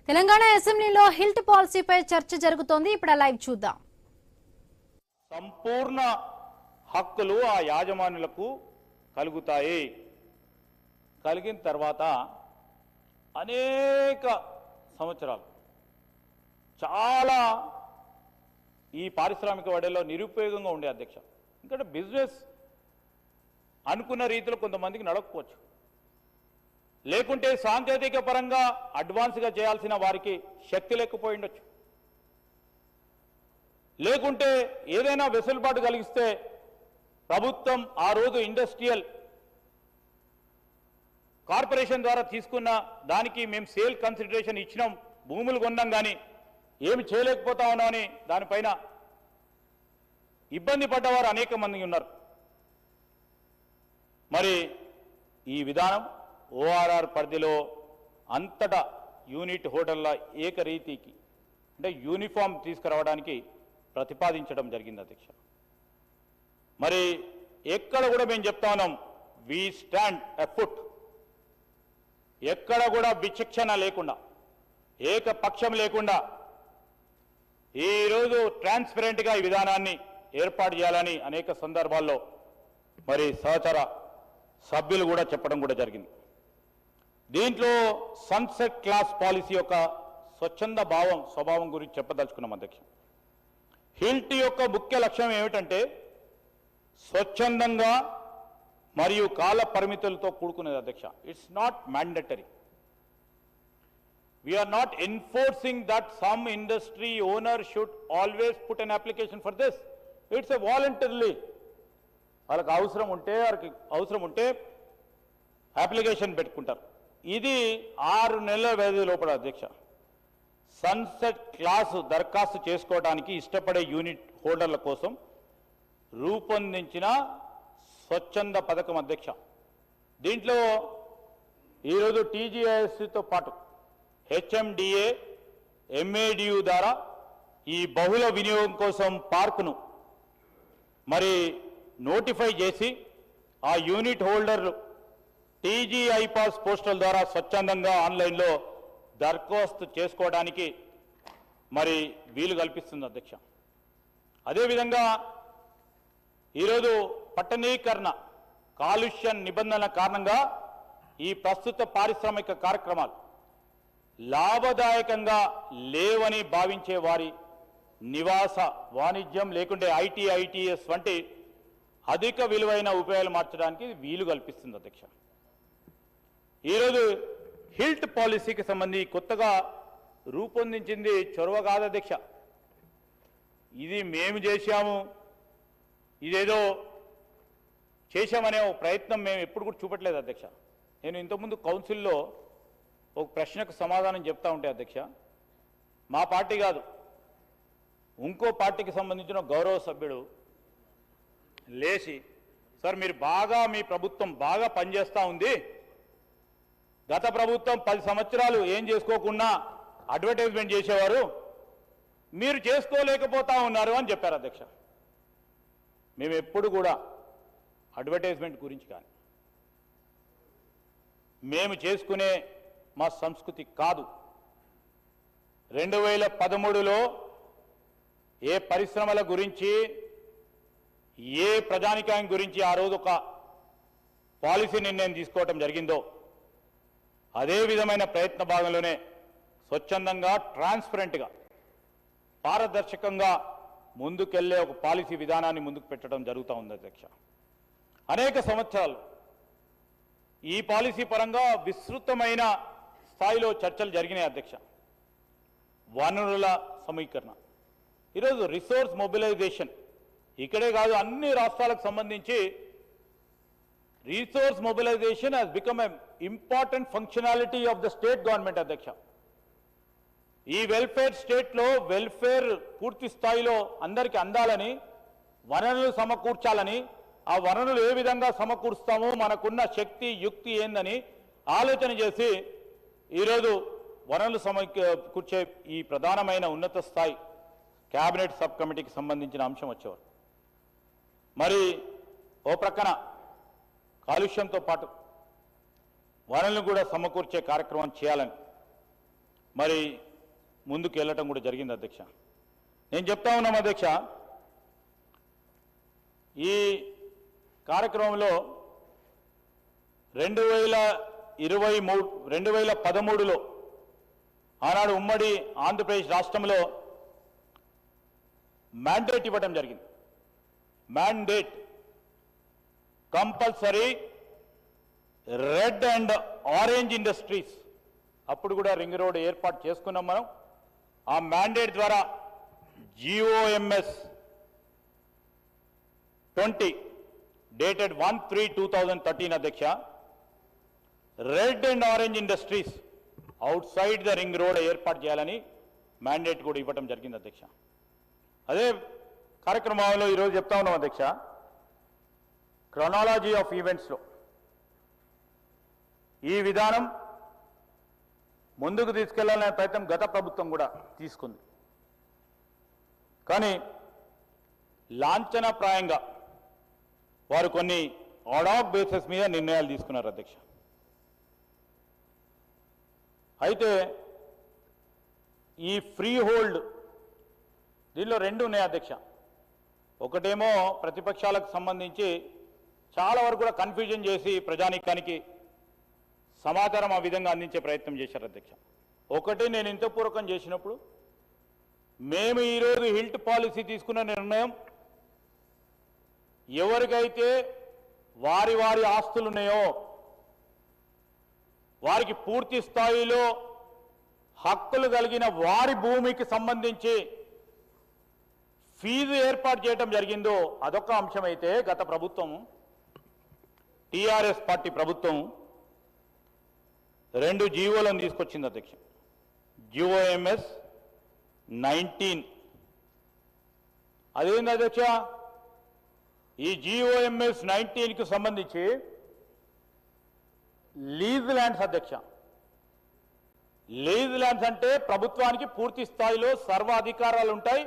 తెలంగాణ అసెంబ్లీలో హిల్ట్ పాలసీపై చర్చ జరుగుతోంది. ఇప్పుడు లైవ్ చూద్దాం. సంపూర్ణ హక్కులు ఆ యాజమానులకు కలుగుతాయి. కలిగిన తర్వాత అనేక సంవత్సరాలు చాలా ఈ పారిశ్రామిక వడలో నిరుపయోగంగా ఉండే అధ్యక్ష. ఎందుకంటే బిజినెస్ అనుకున్న రీతిలో కొంతమందికి నడకపోవచ్చు, లేకుంటే సాంకేతిక పరంగా అడ్వాన్స్గా చేయాల్సిన వారికి శక్తి లేకపోయి ఉండొచ్చు, లేకుంటే ఏదైనా వెసులుబాటు కలిగిస్తే ప్రభుత్వం ఆ రోజు ఇండస్ట్రియల్ కార్పొరేషన్ ద్వారా తీసుకున్న దానికి మేము సేల్ కన్సిడరేషన్ ఇచ్చినాం, భూములు కొన్నాం, కానీ ఏమి చేయలేకపోతా ఉన్నామని దానిపైన ఇబ్బంది పడ్డవారు అనేక మంది ఉన్నారు. మరి ఈ విధానం ఓఆర్ఆర్ పరిధిలో అంతటా యూనిట్ హోటళ్ల ఏకరీతికి అంటే యూనిఫామ్ తీసుకురావడానికి ప్రతిపాదించడం జరిగింది అధ్యక్ష. మరి ఎక్కడ కూడా మేము చెప్తా ఉన్నాం, వి స్టాండ్ ఎఫుట్. ఎక్కడ కూడా విచక్షణ లేకుండా, ఏకపక్షం లేకుండా ఈరోజు ట్రాన్స్పరెంట్గా ఈ విధానాన్ని ఏర్పాటు చేయాలని అనేక సందర్భాల్లో మరి సహచర సభ్యులు కూడా చెప్పడం కూడా జరిగింది. దీంట్లో సన్సెట్ క్లాస్ పాలసీ యొక్క స్వచ్ఛంద స్వభావం గురించి చెప్పదలుచుకున్నాం అధ్యక్ష. హిల్ట్ యొక్క ముఖ్య లక్ష్యం ఏమిటంటే స్వచ్ఛందంగా మరియు కాల పరిమితులతో కూడుకునేది అధ్యక్ష. It's not mandatory. We are not enforcing that some industry owner should always put an application for this. It's a voluntarily. వాళ్ళకి అవసరం ఉంటే అప్లికేషన్ పెట్టుకుంటారు. ఇది 6 నెలల వ్యవధి లోపల అధ్యక్ష సన్సెట్ క్లాసు దరఖాస్తు చేసుకోవడానికి ఇష్టపడే యూనిట్ హోల్డర్ల కోసం రూపొందించిన స్వచ్ఛంద పథకం అధ్యక్ష. దీంట్లో ఈరోజు టీజీఐఎస్తో పాటు హెచ్ఎండిఏ ఎంఏడియు ద్వారా ఈ బహుళ వినియోగం కోసం పార్కును మరి నోటిఫై చేసి ఆ యూనిట్ హోల్డర్లు టీజీఐ పాస్ పోస్టల్ ద్వారా స్వచ్ఛందంగా ఆన్లైన్లో దరఖాస్తు చేసుకోవడానికి మరి వీలు కల్పిస్తుంది అధ్యక్ష. అదేవిధంగా ఈరోజు పట్టణీకరణ కాలుష్య నిబంధనల కారణంగా ఈ ప్రస్తుత పారిశ్రామిక కార్యక్రమాలు లాభదాయకంగా లేవని భావించే వారి నివాస వాణిజ్యం లేకుంటే ఐటీఎస్ వంటి అధిక విలువైన ఉపయోగాలు మార్చడానికి వీలు కల్పిస్తుంది అధ్యక్ష. ఈరోజు హిల్ట్ పాలసీకి సంబంధించి కొత్తగా రూపొందించింది చొరవ కాదు అధ్యక్ష. ఇది మేము చేశాము, ఇదేదో చేశామనే ప్రయత్నం మేము ఎప్పుడు కూడా చూపట్లేదు అధ్యక్ష. నేను ఇంతకుముందు కౌన్సిల్లో ఒక ప్రశ్నకు సమాధానం చెప్తా ఉంటే అధ్యక్ష, మా పార్టీ కాదు ఇంకో పార్టీకి సంబంధించిన గౌరవ సభ్యుడు లేచి, సార్ మీరు మీ ప్రభుత్వం బాగా పనిచేస్తూ ఉంది, గత ప్రభుత్వం 10 సంవత్సరాలు ఏం చేసుకోకుండా అడ్వర్టైజ్మెంట్ చేసేవారు, మీరు చేసుకోలేకపోతా ఉన్నారు అని చెప్పారు అధ్యక్ష. మేము ఎప్పుడు కూడా అడ్వర్టైజ్మెంట్ గురించి కానీ మేము చేసుకునే మా సంస్కృతి కాదు. 2013లో ఏ పరిశ్రమల గురించి ఏ ప్రజానికాయం గురించి ఆ రోజు ఒక పాలసీ నిర్ణయం తీసుకోవటం జరిగిందో అదే విధమైన ప్రయత్న భాగంలోనే స్వచ్ఛందంగా ట్రాన్స్పరెంట్గా పారదర్శకంగా ముందుకెళ్లే ఒక పాలసీ విధానాన్ని ముందుకు పెట్టడం జరుగుతూ ఉంది అధ్యక్ష. అనేక సంవత్సరాలు ఈ పాలసీ పరంగా విస్తృతమైన స్థాయిలో చర్చలు జరిగినాయి అధ్యక్ష. వనరుల సమీకరణ, ఈరోజు రిసోర్స్ మొబిలైజేషన్ ఇక్కడే కాదు అన్ని రాష్ట్రాలకు సంబంధించి resource mobilisation has become a important functionality of the state government అధ్యక్ష. ఈ వెల్ఫేర్ స్టేట్లో వెల్ఫేర్ పూర్తి స్థాయిలో అందరికీ అందాలని, వనరులు సమకూర్చాలని, ఆ వనరులు ఏ విధంగా సమకూరుస్తామో మనకున్న శక్తి యుక్తి ఏందని ఆలోచన చేసి ఈరోజు వనరులు సమకూర్చే ఈ ప్రధానమైన ఉన్నత స్థాయి క్యాబినెట్ సబ్ కమిటీకి సంబంధించిన అంశం వచ్చేవారు. మరి ఓ ప్రక్కన కాలుష్యంతో పాటు వనరులను కూడా సమకూర్చే కార్యక్రమం చేయాలని మరి ముందుకు వెళ్ళటం కూడా జరిగింది అధ్యక్ష. నేను చెప్తా ఉన్నాం అధ్యక్ష, ఈ కార్యక్రమంలో 2013లో ఆనాడు ఉమ్మడి ఆంధ్రప్రదేశ్ రాష్ట్రంలో మ్యాండేట్ ఇవ్వడం జరిగింది. Mandate compulsory red and orange industries, అప్పుడు కూడా రింగ్ రోడ్ ఏర్పాటు చేసుకున్నాం మనం. ఆ మ్యాండేట్ ద్వారా GOMS 20 డేటెడ్ 1/3/2013 అధ్యక్ష, red and orange industries out side the ring road ఏర్పాటు చేయాలని మ్యాండేట్ కూడా ఇవ్వటం జరిగింది అధ్యక్ష. అదే కార్యక్రమంలో ఈరోజు చెప్తా ఉన్నాం అధ్యక్ష, క్రొనాలజీ ఆఫ్ ఈవెంట్స్లో ఈ విధానం ముందుకు తీసుకెళ్లాలనే ప్రయత్నం గత ప్రభుత్వం కూడా తీసుకుంది. కానీ లాంఛనప్రాయంగా వారు కొన్ని ఆడాక్ బేసిస్ మీద నిర్ణయాలు తీసుకున్నారు అధ్యక్ష. అయితే ఈ ఫ్రీ హోల్డ్ దీనిలో రెండు ఉన్నాయి అధ్యక్ష. ఒకటేమో ప్రతిపక్షాలకు సంబంధించి చాలా వరకు కూడా కన్ఫ్యూజన్ చేసి ప్రజానీకానికి సమాచారం ఆ విధంగా అందించే ప్రయత్నం చేశారు అధ్యక్ష. ఒకటి, నేను ఇంతపూర్వకం చేసినప్పుడు మేము ఈరోజు హిల్ట్ పాలసీ తీసుకున్న నిర్ణయం ఎవరికైతే వారి వారి ఆస్తులు ఉన్నాయో వారికి పూర్తి స్థాయిలో హక్కులు కలిగిన వారి భూమికి సంబంధించి ఫీజు ఏర్పాటు చేయడం జరిగిందో అదొక అంశమైతే, గత ప్రభుత్వం టీఆర్ఎస్ పార్టీ ప్రభుత్వం 2 జీవోలను తీసుకొచ్చింది అధ్యక్ష. GOMS 19. అదేంటి అధ్యక్ష, ఈ GOMS 19కి సంబంధించి లీజ్ ల్యాండ్స్ అధ్యక్ష. లీజ్ ల్యాండ్స్ అంటే ప్రభుత్వానికి పూర్తి స్థాయిలో సర్వ అధికారాలు ఉంటాయి.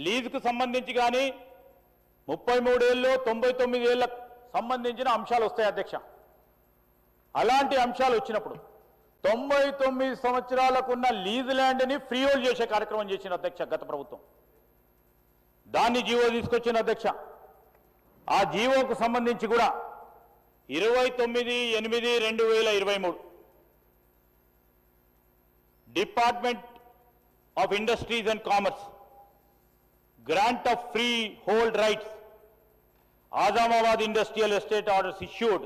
లీజుకు సంబంధించి కానీ 33 ఏళ్ళు 99 ఏళ్ళకు సంబంధించిన అంశాలు వస్తాయి అధ్యక్ష. అలాంటి అంశాలు వచ్చినప్పుడు 99 సంవత్సరాలకున్న లీజ్ ల్యాండ్ని ఫ్రీ హోల్డ్ చేసే కార్యక్రమం చేసిన అధ్యక్ష గత ప్రభుత్వం. దాన్ని జీవో తీసుకొచ్చిన అధ్యక్ష. ఆ జీవోకు సంబంధించి కూడా 29/8/2023 department of industries and commerce grant of free hold rights Azamabad industrial estate orders issued.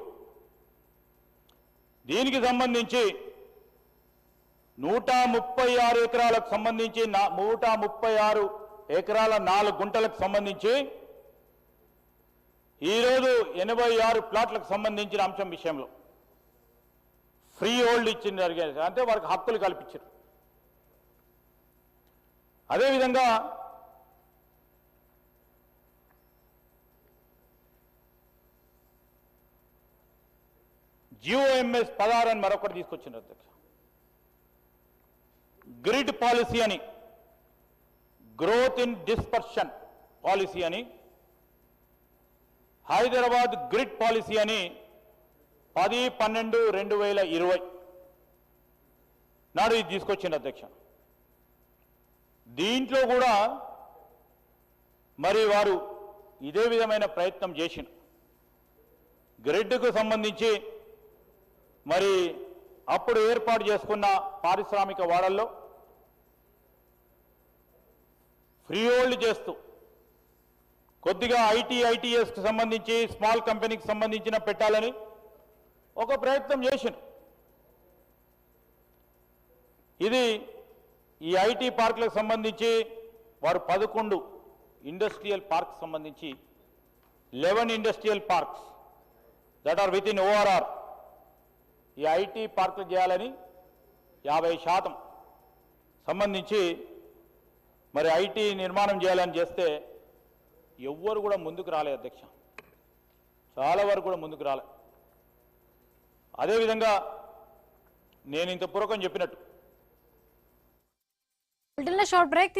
దీనికి సంబంధించి 136 ఎకరాలకు సంబంధించి 136 ఎకరాల 4 గుంటలకు సంబంధించి ఈరోజు 86 ప్లాట్లకు సంబంధించిన అంశం విషయంలో ఫ్రీ హోల్డ్ ఇచ్చిన జరిగింది, అంటే వారికి హక్కులు కల్పించారు. అదేవిధంగా GOMS 16 అని మరొకటి తీసుకొచ్చిన అధ్యక్ష. గ్రిడ్ పాలసీ అని, గ్రోత్ ఇన్ డిస్పర్షన్ పాలసీ అని, హైదరాబాద్ గ్రిడ్ పాలసీ అని 10/12/2020 నాడు ఇది తీసుకొచ్చింది అధ్యక్ష. దీంట్లో కూడా మరి వారు ఇదే విధమైన ప్రయత్నం చేసిన గ్రిడ్కు సంబంధించి మరి అప్పుడు ఏర్పాటు చేసుకున్న పారిశ్రామిక వాడల్లో ఫ్రీ హోల్డ్ చేస్తూ కొద్దిగా ITSకి సంబంధించి స్మాల్ కంపెనీకి సంబంధించిన పెట్టాలని ఒక ప్రయత్నం చేసింది. ఇది ఈ IT పార్కులకు సంబంధించి వారు 11 ఇండస్ట్రియల్ పార్క్స్ సంబంధించి 11 industrial parks that are with in ORR ఈ IT పార్కులు చేయాలని 50% సంబంధించి మరి IT నిర్మాణం చేయాలని చేస్తే ఎవ్వరు కూడా ముందుకు రాలేదు అధ్యక్ష. చాలా వరకు కూడా ముందుకు రాలేదు. అదేవిధంగా నేను ఇంత పూర్వకం చెప్పినట్టు షార్ట్ బ్రేక్